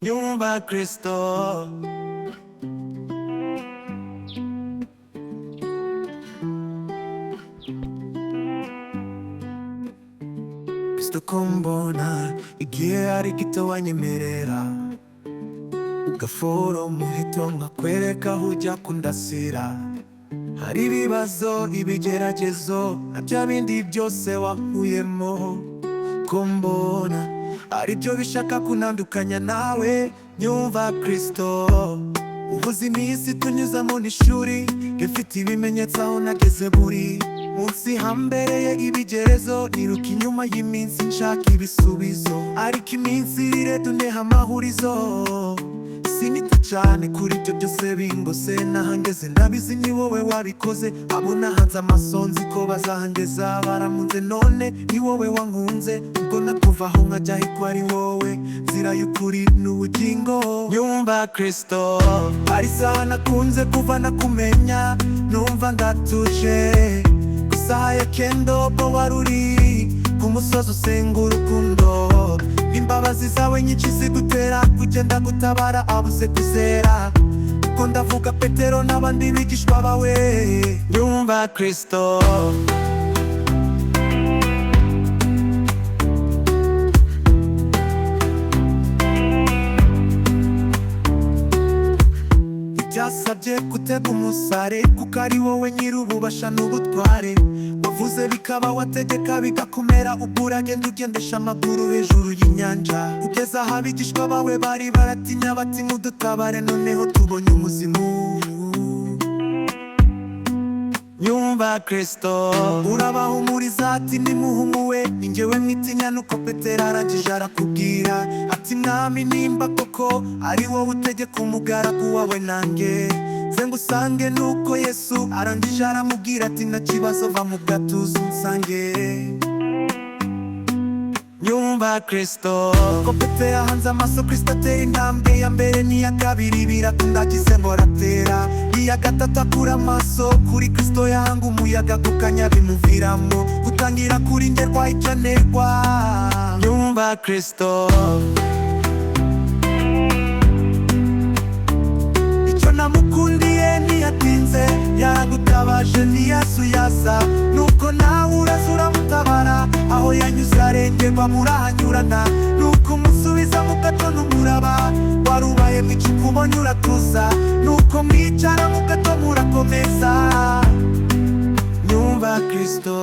Nyumba Kristo. Kristo kumbona igihe hari gito wanyemerera, ugafora umuheto nkakwereka aho ujya kundasira. Hari ibibazo, ibigeragezo na bya bindi byose wahuyemo, kumbona aribyo bishaka kunandukanya nawe. Nyumva Kristo. Ubuze iminsi tunyuzamo n'ishuri, ifite ibimenyetso aho nageze buri munsi. Hambereye ibigerezo, niruka inyuma y'iminsi nshaka ibisubizo, ariko iminsi ireduneha amahurizo. Sinita cyane kuri ibyo byose bingose, nahangeze nabizi ni wowe wabikoze. Abo nahanze amaso nzi ko bazahangeza baramunze, none ni wowe wankunze. Ubwo nakuvaho nkajya ahiko ari wowe nzira y'ukuri n'ubugingo. Nyumva Kristo. Hari isaha nakunze kuva nakumenya, numva ndatuje. Ku isaha ya kendo bo wari uri ku musozi usenga urukundo. Imbabazi zawe nyinshi zigutera kugenda gutabara abuze kwizera. Ubwo ndavuga Petero n'abandi bigishwa bawe. Nyumva Kristo. Byasabye gutega umusare, kuko ari wowe nyir'ububasha n'ubutware. Wavuze bikaba, wategeka bigakomera. Ubwo uragenda ugendesha amaguru hejuru y'inyanja, ugeza aho abigishwa bawe bari baratinya bati mudutabare, noneho tubonye umuzimu. Nyumva Kristo. Urabahumuriza ati nimuhumuwe, ni njyewe mwitinya. Nuko Petero arangije arakubwira ati mwami, nimba koko ari wowe utegeka umugaragu wawe, nanjye nze ngusange. Nuko Yesu arangije aramubwira ati nta kibazo, va mu bwatuzo unsange. Nyumva Kristo. Ko Petero yahanze amaso Kristo, atera intambwe ya mbere n'iya kabiri birakundagize ngo aratera. Iya gatatu akura amaso kuri Kristo, yanga umuyaga kukanya bimuviramo gutangira kurinderwa icanerwa. Nyumva Kristo. Icyo namukundiye ntiyatinze, yaragutabaje ntiyasuyaza. Nuko nawe uraza uramutabara, aho yanyuze arengerwa murahanyurana. Nuko umusubiza mu gato n'umuraba, warubaye mu icupa ubonye uratuza. Nuko mwicara mu gato murakomeza. Nyumva Kristo.